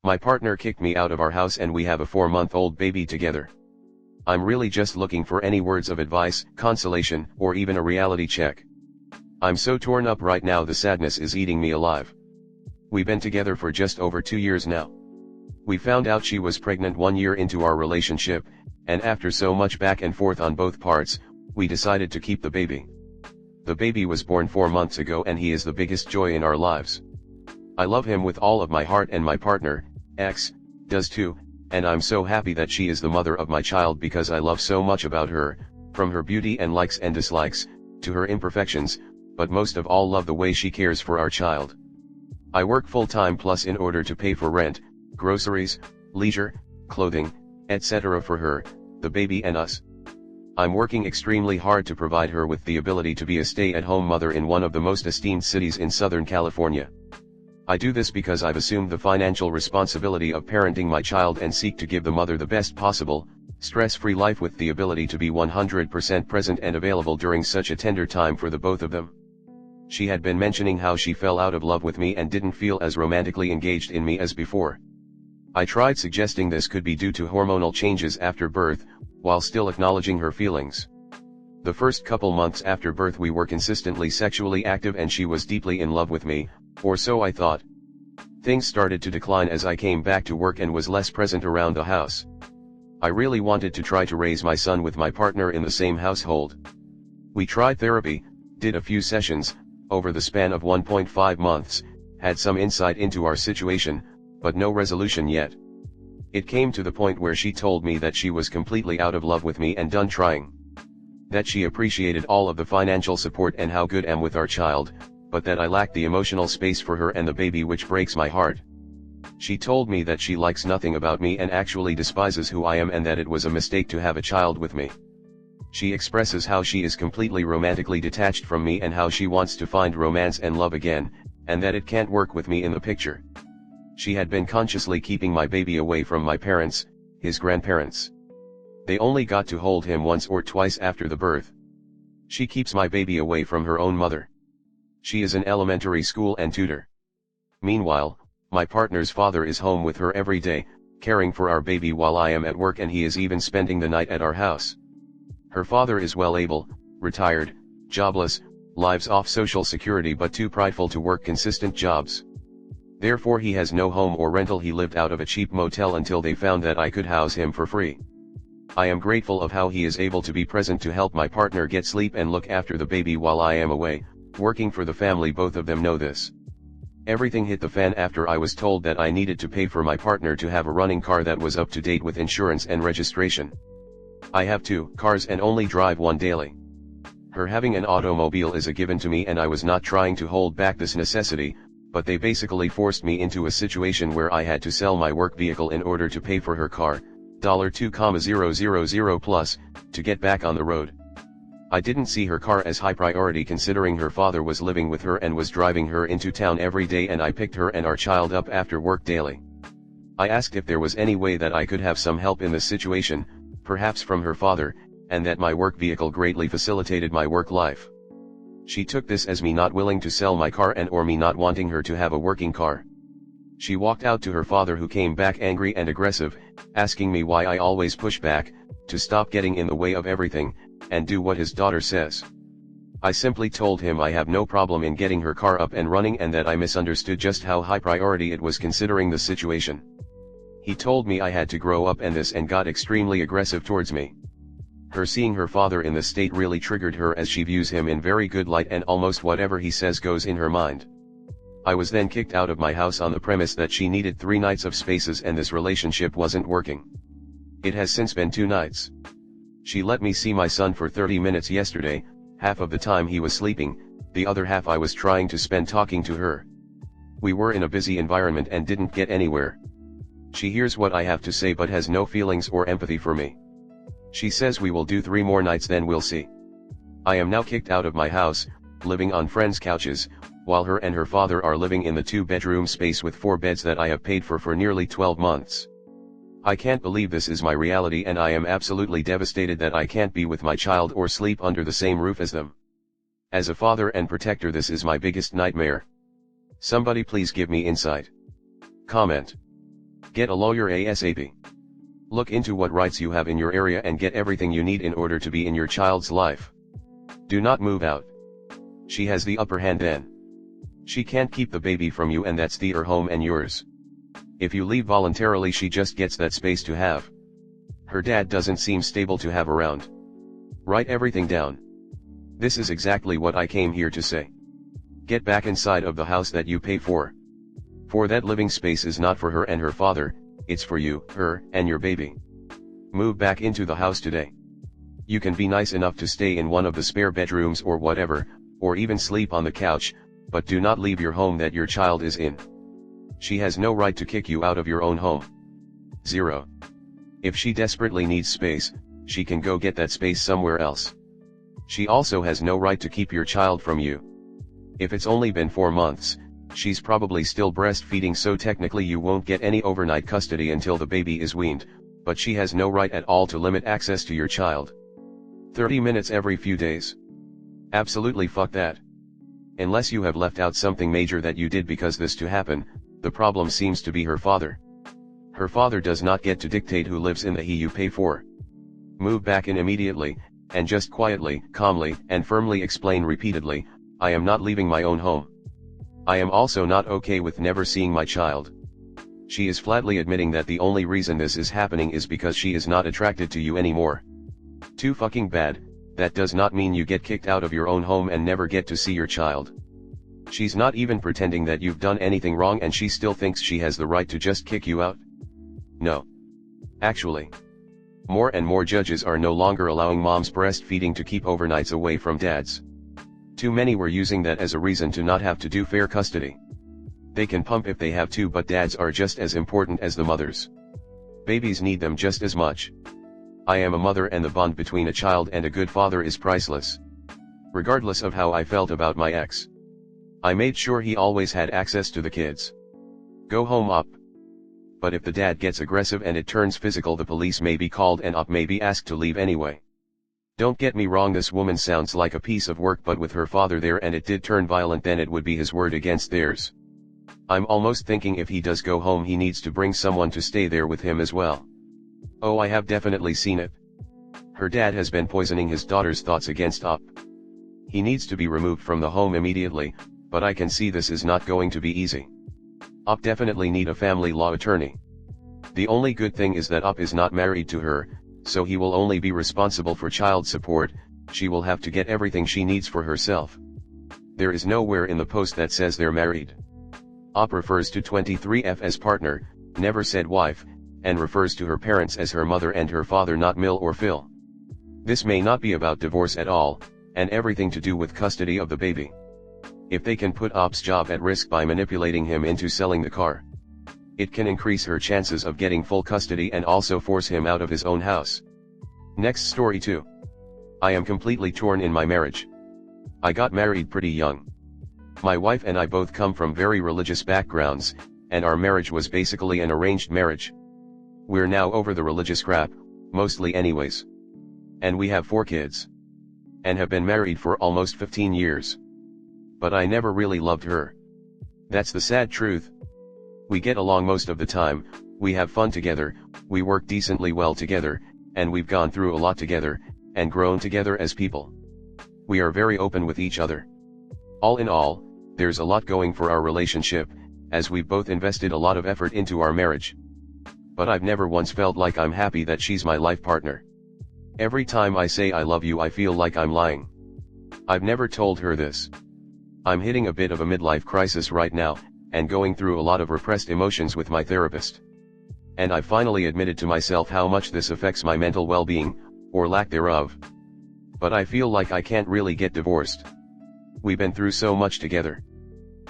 My partner kicked me out of our house and we have a 4-month-old baby together. I'm really just looking for any words of advice, consolation, or even a reality check. I'm so torn up right now, the sadness is eating me alive. We've been together for just over 2 years now. We found out she was pregnant 1 year into our relationship, and after so much back and forth on both parts, we decided to keep the baby. The baby was born 4 months ago and he is the biggest joy in our lives. I love him with all of my heart and my partner, X, does too, and I'm so happy that she is the mother of my child because I love so much about her, from her beauty and likes and dislikes, to her imperfections, but most of all love the way she cares for our child. I work full-time plus in order to pay for rent, groceries, leisure, clothing, etc. for her, the baby and us. I'm working extremely hard to provide her with the ability to be a stay-at-home mother in one of the most esteemed cities in Southern California. I do this because I've assumed the financial responsibility of parenting my child and seek to give the mother the best possible, stress-free life with the ability to be 100% present and available during such a tender time for the both of them. She had been mentioning how she fell out of love with me and didn't feel as romantically engaged in me as before. I tried suggesting this could be due to hormonal changes after birth, while still acknowledging her feelings. The first couple months after birth we were consistently sexually active and she was deeply in love with me, or so I thought. Things started to decline as I came back to work and was less present around the house. I really wanted to try to raise my son with my partner in the same household. We tried therapy, did a few sessions, over the span of 1.5 months, had some insight into our situation, but no resolution yet. It came to the point where she told me that she was completely out of love with me and done trying. That she appreciated all of the financial support and how good I am with our child, but that I lacked the emotional space for her and the baby, which breaks my heart. She told me that she likes nothing about me and actually despises who I am and that it was a mistake to have a child with me. She expresses how she is completely romantically detached from me and how she wants to find romance and love again, and that it can't work with me in the picture. She had been consciously keeping my baby away from my parents, his grandparents. They only got to hold him once or twice after the birth. She keeps my baby away from her own mother. She is in elementary school and tutor. Meanwhile, my partner's father is home with her every day, caring for our baby while I am at work, and he is even spending the night at our house. Her father is well able, retired, jobless, lives off Social Security but too prideful to work consistent jobs. Therefore he has no home or rental. He lived out of a cheap motel until they found that I could house him for free. I am grateful of how he is able to be present to help my partner get sleep and look after the baby while I am away, working for the family. Both of them know this. Everything hit the fan after I was told that I needed to pay for my partner to have a running car that was up to date with insurance and registration. I have 2 cars and only drive one daily. Her having an automobile is a given to me and I was not trying to hold back this necessity, but they basically forced me into a situation where I had to sell my work vehicle in order to pay for her car, $2,000 plus, to get back on the road. I didn't see her car as high priority considering her father was living with her and was driving her into town every day, and I picked her and our child up after work daily. I asked if there was any way that I could have some help in this situation, perhaps from her father, and that my work vehicle greatly facilitated my work life. She took this as me not willing to sell my car and or me not wanting her to have a working car. She walked out to her father, who came back angry and aggressive, asking me why I always push back, to stop getting in the way of everything, and do what his daughter says. I simply told him I have no problem in getting her car up and running and that I misunderstood just how high priority it was considering the situation. He told me I had to grow up and got extremely aggressive towards me. Her seeing her father in this state really triggered her, as she views him in very good light and almost whatever he says goes in her mind. I was then kicked out of my house on the premise that she needed 3 nights of spaces and this relationship wasn't working. It has since been 2 nights. She let me see my son for 30 minutes yesterday, half of the time he was sleeping, the other half I was trying to spend talking to her. We were in a busy environment and didn't get anywhere. She hears what I have to say but has no feelings or empathy for me. She says we will do 3 more nights, then we'll see. I am now kicked out of my house, living on friends' couches, while her and her father are living in the 2-bedroom space with 4 beds that I have paid for nearly 12 months. I can't believe this is my reality, and I am absolutely devastated that I can't be with my child or sleep under the same roof as them. As a father and protector, this is my biggest nightmare. Somebody please give me insight. Comment. Get a lawyer ASAP. Look into what rights you have in your area and get everything you need in order to be in your child's life. Do not move out. She has the upper hand then. She can't keep the baby from you, and that's her home and yours. If you leave voluntarily, she just gets that space to have. Her dad doesn't seem stable to have around. Write everything down. This is exactly what I came here to say. Get back inside of the house that you pay for. For that living space is not for her and her father, it's for you, her, and your baby. Move back into the house today. You can be nice enough to stay in one of the spare bedrooms or whatever, or even sleep on the couch, but do not leave your home that your child is in. She has no right to kick you out of your own home. 0. If she desperately needs space, she can go get that space somewhere else. She also has no right to keep your child from you. If it's only been 4 months, she's probably still breastfeeding, so technically you won't get any overnight custody until the baby is weaned, but she has no right at all to limit access to your child. 30 minutes every few days. Absolutely fuck that. Unless you have left out something major that you did because this to happen, the problem seems to be her father. Her father does not get to dictate who lives in the he you pay for. Move back in immediately, and just quietly, calmly, and firmly explain repeatedly, I am not leaving my own home. I am also not okay with never seeing my child. She is flatly admitting that the only reason this is happening is because she is not attracted to you anymore. Too fucking bad. That does not mean you get kicked out of your own home and never get to see your child. She's not even pretending that you've done anything wrong, and she still thinks she has the right to just kick you out. No. Actually, more and more judges are no longer allowing moms breastfeeding to keep overnights away from dads. Too many were using that as a reason to not have to do fair custody. They can pump if they have to, but dads are just as important as the mothers. Babies need them just as much. I am a mother, and the bond between a child and a good father is priceless. Regardless of how I felt about my ex, I made sure he always had access to the kids. Go home up. But if the dad gets aggressive and it turns physical, the police may be called and up may be asked to leave anyway. Don't get me wrong, this woman sounds like a piece of work, but with her father there and it did turn violent, then it would be his word against theirs. I'm almost thinking if he does go home, he needs to bring someone to stay there with him as well. Oh, I have definitely seen it. Her dad has been poisoning his daughter's thoughts against Up. He needs to be removed from the home immediately, but I can see this is not going to be easy. Up definitely need a family law attorney. The only good thing is that Up is not married to her, so he will only be responsible for child support. She will have to get everything she needs for herself. There is nowhere in the post that says they're married. Up refers to 23F as partner, never said wife, and refers to her parents as her mother and her father, not Mill or Phil. This may not be about divorce at all, and everything to do with custody of the baby. If they can put Op's job at risk by manipulating him into selling the car, it can increase her chances of getting full custody and also force him out of his own house. Next story 2. I am completely torn in my marriage. I got married pretty young. My wife and I both come from very religious backgrounds, and our marriage was basically an arranged marriage. We're now over the religious crap, mostly anyways. And we have 4 kids. And have been married for almost 15 years. But I never really loved her. That's the sad truth. We get along most of the time, we have fun together, we work decently well together, and we've gone through a lot together, and grown together as people. We are very open with each other. All in all, there's a lot going for our relationship, as we've both invested a lot of effort into our marriage. But I've never once felt like I'm happy that she's my life partner. Every time I say I love you, I feel like I'm lying. I've never told her this. I'm hitting a bit of a midlife crisis right now, and going through a lot of repressed emotions with my therapist. And I finally admitted to myself how much this affects my mental well-being, or lack thereof. But I feel like I can't really get divorced. We've been through so much together.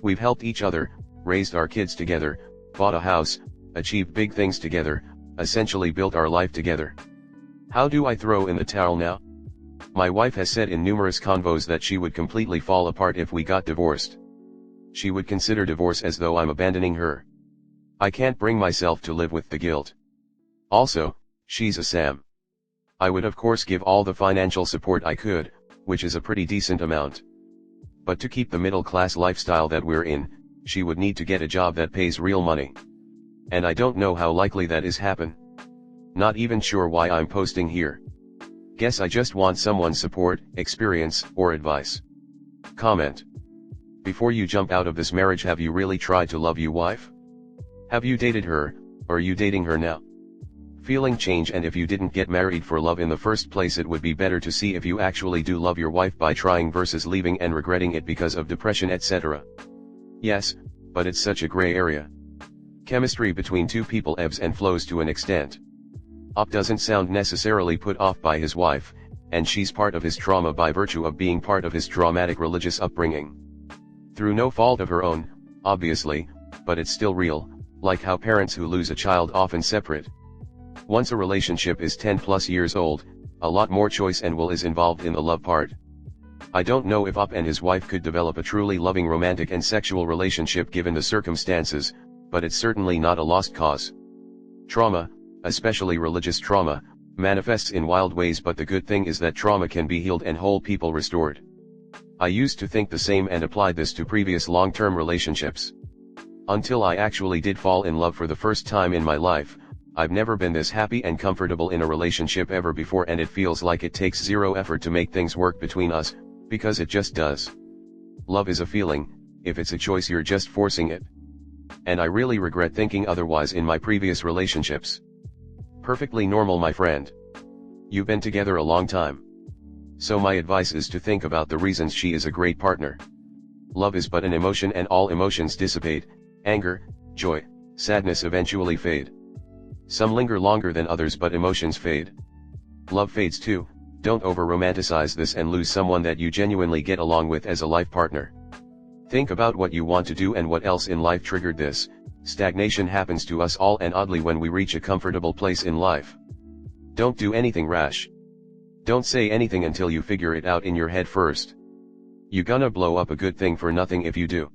We've helped each other, raised our kids together, bought a house, achieved big things together, essentially built our life together. How do I throw in the towel now? My wife has said in numerous convos that she would completely fall apart if we got divorced. She would consider divorce as though I'm abandoning her. I can't bring myself to live with the guilt. Also, she's a Sam. I would of course give all the financial support I could, which is a pretty decent amount. But to keep the middle-class lifestyle that we're in, she would need to get a job that pays real money. And I don't know how likely that is happen. Not even sure why I'm posting here. Guess I just want someone's support, experience, or advice. Comment. Before you jump out of this marriage, have you really tried to love your wife? Have you dated her, or are you dating her now? Feeling change, and if you didn't get married for love in the first place, it would be better to see if you actually do love your wife by trying versus leaving and regretting it because of depression, etc. Yes, but it's such a gray area. Chemistry between two people ebbs and flows to an extent. Op doesn't sound necessarily put off by his wife, and she's part of his trauma by virtue of being part of his traumatic religious upbringing. Through no fault of her own, obviously, but it's still real, like how parents who lose a child often separate. Once a relationship is 10 plus years old, a lot more choice and will is involved in the love part. I don't know if Op and his wife could develop a truly loving romantic and sexual relationship given the circumstances, but it's certainly not a lost cause. Trauma, especially religious trauma, manifests in wild ways, but the good thing is that trauma can be healed and whole people restored. I used to think the same and applied this to previous long-term relationships. Until I actually did fall in love for the first time in my life. I've never been this happy and comfortable in a relationship ever before, and it feels like it takes zero effort to make things work between us, because it just does. Love is a feeling. If it's a choice, you're just forcing it. And I really regret thinking otherwise in my previous relationships. Perfectly normal, my friend. You've been together a long time. So my advice is to think about the reasons she is a great partner. Love is but an emotion, and all emotions dissipate. Anger, joy, sadness eventually fade. Some linger longer than others, but emotions fade. Love fades too. Don't over-romanticize this and lose someone that you genuinely get along with as a life partner. Think about what you want to do and what else in life triggered this. Stagnation happens to us all, and oddly when we reach a comfortable place in life. Don't do anything rash. Don't say anything until you figure it out in your head first. You gonna blow up a good thing for nothing if you do.